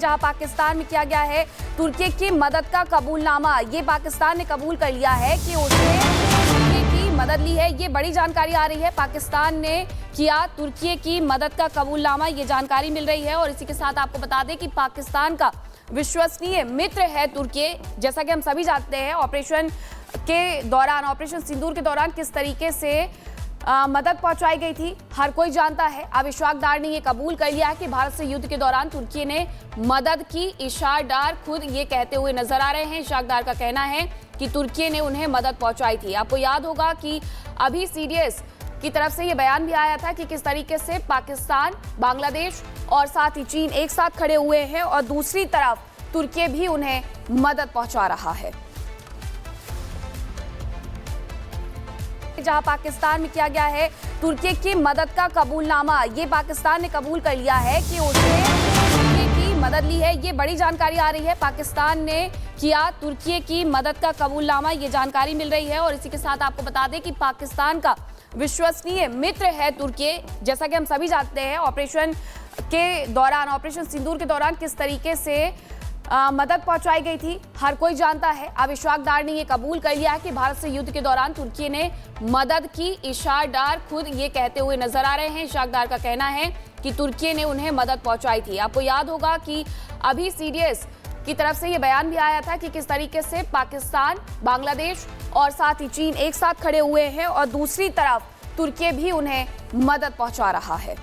जहां पाकिस्तान में किया गया है तुर्की की मदद का कबूलनामा। ये पाकिस्तान ने कबूल कर लिया है कि उसने तुर्की की मदद ली है। ये बड़ी जानकारी आ रही है, पाकिस्तान ने किया तुर्की की मदद का कबूलनामा, ये जानकारी मिल रही है। और इसी के साथ आपको बता दें कि पाकिस्तान का विश्वसनीय मित्र है तुर्की। जैसा कि हम सभी जानते हैं, ऑपरेशन सिंदूर के दौरान किस तरीके से मदद पहुंचाई गई थी, हर कोई जानता है। अब इशराक डार ने यह कबूल कर लिया है कि भारत से युद्ध के दौरान तुर्की ने मदद की। इशराक डार खुद ये कहते हुए नजर आ रहे हैं। इशराक डार का कहना है कि तुर्की ने उन्हें मदद पहुंचाई थी। आपको याद होगा कि अभी सीडीएस की तरफ से यह बयान भी आया था कि किस तरीके से पाकिस्तान, बांग्लादेश और साथ ही चीन एक साथ खड़े हुए हैं और दूसरी तरफ तुर्की भी उन्हें मदद पहुंचा रहा है। जहां पाकिस्तान में किया गया है तुर्की की मदद का कबूलनामा। ये पाकिस्तान ने कबूल कर लिया है कि उसने तुर्की की मदद ली है। ये बड़ी जानकारी आ रही है, पाकिस्तान ने किया तुर्की की मदद का कबूलनामा, ये जानकारी मिल रही है। और इसी के साथ आपको बता दें कि पाकिस्तान का विश्वसनीय मित्र है तुर्की। जैसा कि हम सभी जानते हैं, ऑपरेशन सिंदूर के दौरान किस तरीके से मदद पहुंचाई गई थी, हर कोई जानता है। अब इशराक डार ने यह कबूल कर लिया है कि भारत से युद्ध के दौरान तुर्की ने मदद की। इशराक डार खुद ये कहते हुए नजर आ रहे हैं। इशराक डार का कहना है कि तुर्की ने उन्हें मदद पहुंचाई थी। आपको याद होगा कि अभी सीडीएस की तरफ से यह बयान भी आया था कि किस तरीके से पाकिस्तान, बांग्लादेश और साथ ही चीन एक साथ खड़े हुए हैं और दूसरी तरफ तुर्की भी उन्हें मदद पहुंचा रहा है।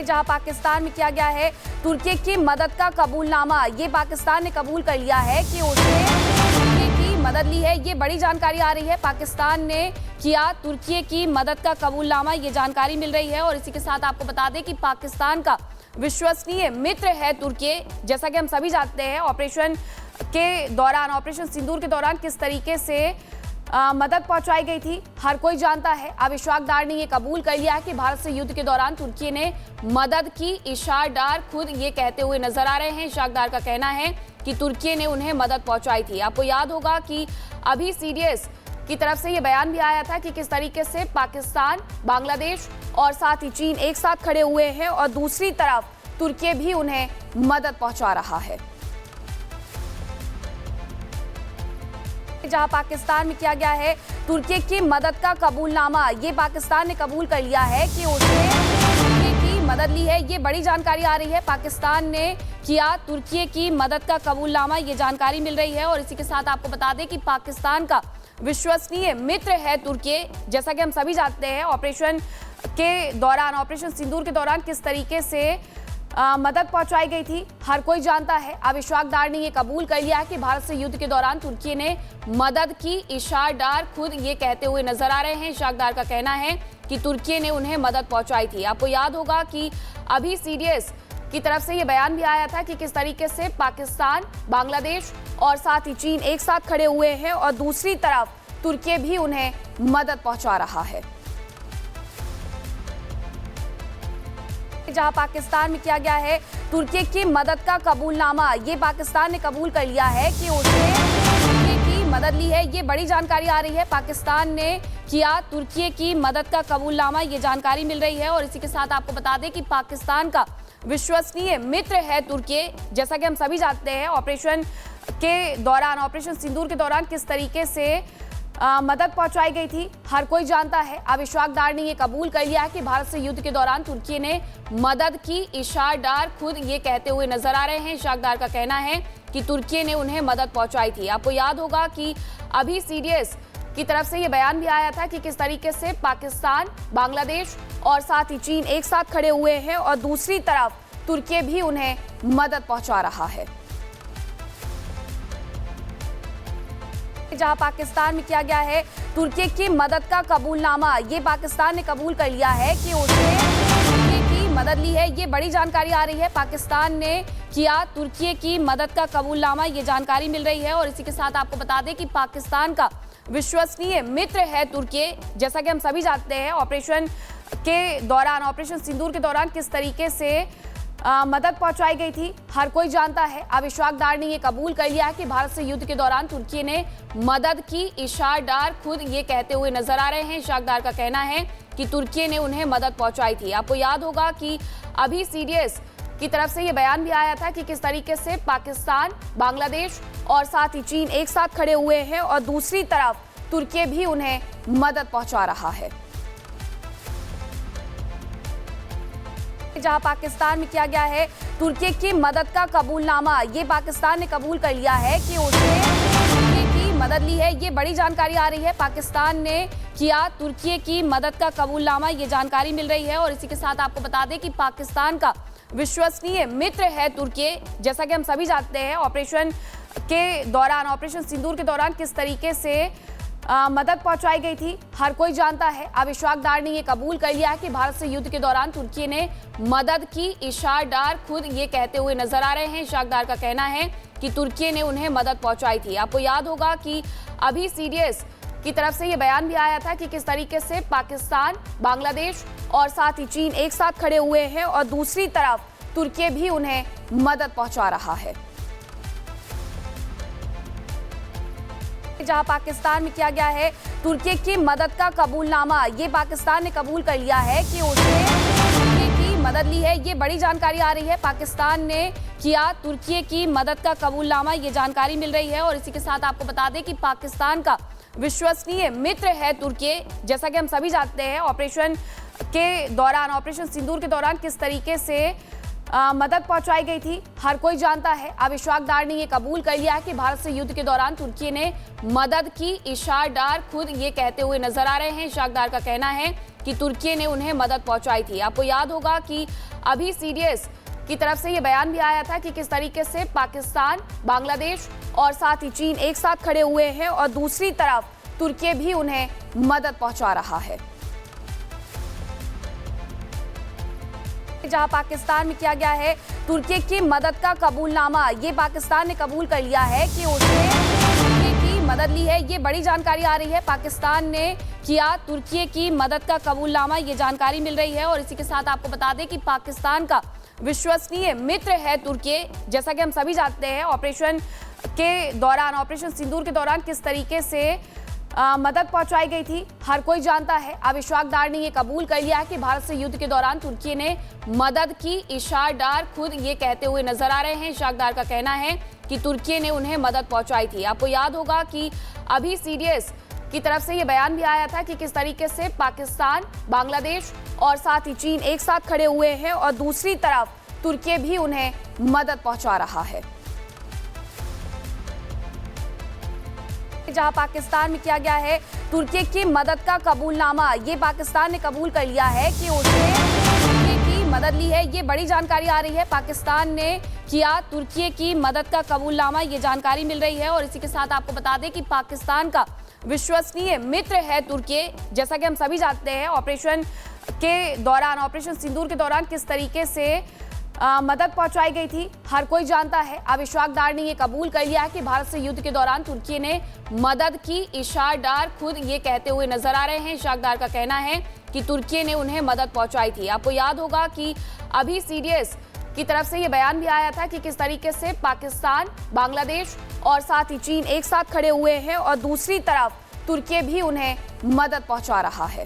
जहां पाकिस्तान में किया गया है तुर्की की मदद का कबूलनामा। ये पाकिस्तान ने कबूल कर लिया है कि उसने तुर्की की मदद ली है। ये बड़ी जानकारी आ रही है, पाकिस्तान ने किया तुर्की की मदद का कबूलनामा, ये जानकारी मिल रही है। और इसी के साथ आपको बता दें कि पाकिस्तान का विश्वसनीय मित्र है तुर्की। जैसा कि हम सभी जानते हैं, ऑपरेशन सिंदूर के दौरान किस तरीके से मदद पहुंचाई गई थी, हर कोई जानता है। अब इशराक डार ने यह कबूल कर लिया है कि भारत से युद्ध के दौरान तुर्की ने मदद की। इशराक डार खुद ये कहते हुए नजर आ रहे हैं। इशराक डार का कहना है कि तुर्की ने उन्हें मदद पहुंचाई थी। आपको याद होगा कि अभी सीडीएस की तरफ से यह बयान भी आया था कि किस तरीके से पाकिस्तान, बांग्लादेश और साथ ही चीन एक साथ खड़े हुए हैं और दूसरी तरफ तुर्की भी उन्हें मदद पहुंचा रहा है। जहां पाकिस्तान में किया गया है तुर्की की मदद का कबूलनामा। ये पाकिस्तान ने कबूल कर लिया है कि उसने तुर्की की मदद ली है। ये बड़ी जानकारी आ रही है, पाकिस्तान ने किया तुर्की की मदद का कबूलनामा, ये जानकारी मिल रही है। और इसी के साथ आपको बता दें कि पाकिस्तान का विश्वसनीय मित्र है तुर्की। जैसा कि हम सभी जानते हैं, ऑपरेशन सिंदूर के दौरान किस तरीके से मदद पहुंचाई गई थी, हर कोई जानता है। अब इशराक डार ने यह कबूल कर लिया है कि भारत से युद्ध के दौरान तुर्की ने मदद की। इशराक डार खुद ये कहते हुए नजर आ रहे हैं। इशराक डार का कहना है कि तुर्की ने उन्हें मदद पहुंचाई थी। आपको याद होगा कि अभी सीडीएस की तरफ से यह बयान भी आया था कि किस तरीके से पाकिस्तान, बांग्लादेश और साथ ही चीन एक साथ खड़े हुए हैं और दूसरी तरफ तुर्की भी उन्हें मदद पहुंचा रहा है। जहां पाकिस्तान में किया गया है तुर्की की मदद का कबूलनामा। ये पाकिस्तान ने कबूल कर लिया है कि उसने तुर्की की मदद ली है। ये बड़ी जानकारी आ रही है, पाकिस्तान ने किया तुर्की की मदद का कबूलनामा, ये जानकारी मिल रही है। और इसी के साथ आपको बता दें कि पाकिस्तान का विश्वसनीय मित्र है तुर्की। जैसा कि हम सभी जानते हैं, ऑपरेशन सिंदूर के दौरान किस तरीके से मदद पहुंचाई गई थी, हर कोई जानता है। अब इशराक डार ने यह कबूल कर लिया है कि भारत से युद्ध के दौरान तुर्की ने मदद की। इशराक डार खुद ये कहते हुए नजर आ रहे हैं। इशराक डार का कहना है कि तुर्की ने उन्हें मदद पहुंचाई थी। आपको याद होगा कि अभी सीडीएस की तरफ से यह बयान भी आया था कि किस तरीके से पाकिस्तान, बांग्लादेश और साथ ही चीन एक साथ खड़े हुए हैं और दूसरी तरफ तुर्की भी उन्हें मदद पहुंचा रहा है। जहां पाकिस्तान में किया गया है तुर्की की मदद का कबूलनामा। ये पाकिस्तान ने कबूल कर लिया है कि उसने तुर्की की मदद ली है। ये बड़ी जानकारी आ रही है, पाकिस्तान ने किया तुर्की की मदद का कबूलनामा, ये जानकारी मिल रही है। और इसी के साथ आपको बता दें कि पाकिस्तान का विश्वसनीय मित्र है तुर्की। जैसा कि हम सभी जानते हैं, ऑपरेशन सिंदूर के दौरान किस तरीके से मदद पहुंचाई गई थी, हर कोई जानता है। अब इशराक डार ने यह कबूल कर लिया है कि भारत से युद्ध के दौरान तुर्की ने मदद की। इशराक डार खुद ये कहते हुए नजर आ रहे हैं। इशराक डार का कहना है कि तुर्की ने उन्हें मदद पहुंचाई थी। आपको याद होगा कि अभी सीडीएस की तरफ से ये बयान भी आया था कि किस तरीके से पाकिस्तान, बांग्लादेश और साथ ही चीन एक साथ खड़े हुए हैं और दूसरी तरफ तुर्की भी उन्हें मदद पहुंचा रहा है। जहां पाकिस्तान में किया गया है तुर्की की मदद का कबूलनामा, ये पाकिस्तान ने कबूल कर लिया है कि उसने तुर्की की मदद ली है। ये बड़ी जानकारी आ रही है, पाकिस्तान ने किया तुर्की की मदद का कबूलनामा, ये जानकारी मिल रही है। और इसी के साथ आपको बता दें कि पाकिस्तान का विश्वसनीय मित्र है तुर्की। जैसा कि हम सभी जानते हैं, ऑपरेशन सिंदूर के दौरान किस तरीके से मदद पहुंचाई गई थी, हर कोई जानता है। अब इशफाक डार ने यह कबूल कर लिया है कि भारत से युद्ध के दौरान तुर्की ने मदद की। इशफाक डार खुद ये कहते हुए नजर आ रहे हैं। इशफाक डार का कहना है कि तुर्की ने उन्हें मदद पहुंचाई थी। आपको याद होगा कि अभी सीडीएस की तरफ से यह बयान भी आया था कि किस तरीके से पाकिस्तान, बांग्लादेश और साथ ही चीन एक साथ खड़े हुए हैं और दूसरी तरफ तुर्की भी उन्हें मदद पहुंचा रहा है। जहां पाकिस्तान में किया गया है तुर्की की मदद का कबूलनामा, ये पाकिस्तान ने कबूल कर लिया है कि उसने तुर्की की मदद ली है। ये बड़ी जानकारी आ रही है, पाकिस्तान ने किया तुर्की की मदद का कबूलनामा, ये जानकारी मिल रही है। और इसी के साथ आपको बता दें कि पाकिस्तान का विश्वसनीय मित्र है तुर्की। जैसा कि हम सभी जानते हैं, ऑपरेशन सिंदूर के दौरान किस तरीके से मदद पहुंचाई गई थी, हर कोई जानता है। अब इशफाक डार ने यह कबूल कर लिया है कि भारत से युद्ध के दौरान तुर्की ने मदद की। इशफाक डार खुद ये कहते हुए नजर आ रहे हैं। इशफाक डार का कहना है कि तुर्की ने उन्हें मदद पहुंचाई थी। आपको याद होगा कि अभी सीडीएस की तरफ से यह बयान भी आया था कि किस तरीके से पाकिस्तान, बांग्लादेश और साथ ही चीन एक साथ खड़े हुए हैं और दूसरी तरफ तुर्की भी उन्हें मदद पहुंचा रहा है। जहां पाकिस्तान में किया गया है तुर्की की मदद का कबूलनामा, ये पाकिस्तान ने कबूल कर लिया है कि उसने तुर्की की मदद ली है। ये बड़ी जानकारी आ रही है, पाकिस्तान ने किया तुर्की की मदद का कबूलनामा, ये जानकारी मिल रही है। और इसी के साथ आपको बता दें कि पाकिस्तान का विश्वसनीय मित्र है तुर्की। जैसा कि हम सभी जानते हैं, ऑपरेशन सिंदूर के दौरान किस तरीके से मदद पहुंचाई गई थी, हर कोई जानता है। अब इशफाक डार ने यह कबूल कर लिया है कि भारत से युद्ध के दौरान तुर्की ने मदद की। इशफाक डार खुद ये कहते हुए नजर आ रहे हैं। इशफाक डार का कहना है कि तुर्की ने उन्हें मदद पहुंचाई थी। आपको याद होगा कि अभी सीडीएस की तरफ से यह बयान भी आया था कि किस तरीके से पाकिस्तान, बांग्लादेश और साथ ही चीन एक साथ खड़े हुए हैं और दूसरी तरफ तुर्की भी उन्हें मदद पहुंचा रहा है। जहां पाकिस्तान में किया गया है तुर्की की मदद का कबूलनामा, ये पाकिस्तान ने कबूल कर लिया है कि उसने तुर्की की मदद ली है। ये बड़ी जानकारी आ रही है, पाकिस्तान ने किया तुर्की की मदद का कबूलनामा, ये जानकारी मिल रही है। और इसी के साथ आपको बता दें कि पाकिस्तान का विश्वसनीय मित्र है तुर्की। जैसा कि हम सभी जानते हैं, ऑपरेशन सिंदूर के दौरान किस तरीके से मदद पहुंचाई गई थी, हर कोई जानता है। अब इशफाक डार ने यह कबूल कर लिया है कि भारत से युद्ध के दौरान तुर्की ने मदद की। इशफाक डार खुद ये कहते हुए नजर आ रहे हैं। इशफाक डार का कहना है कि तुर्की ने उन्हें मदद पहुंचाई थी। आपको याद होगा कि अभी सीडीएस की तरफ से यह बयान भी आया था कि किस तरीके से पाकिस्तान, बांग्लादेश और साथ ही चीन एक साथ खड़े हुए हैं और दूसरी तरफ तुर्की भी उन्हें मदद पहुंचा रहा है।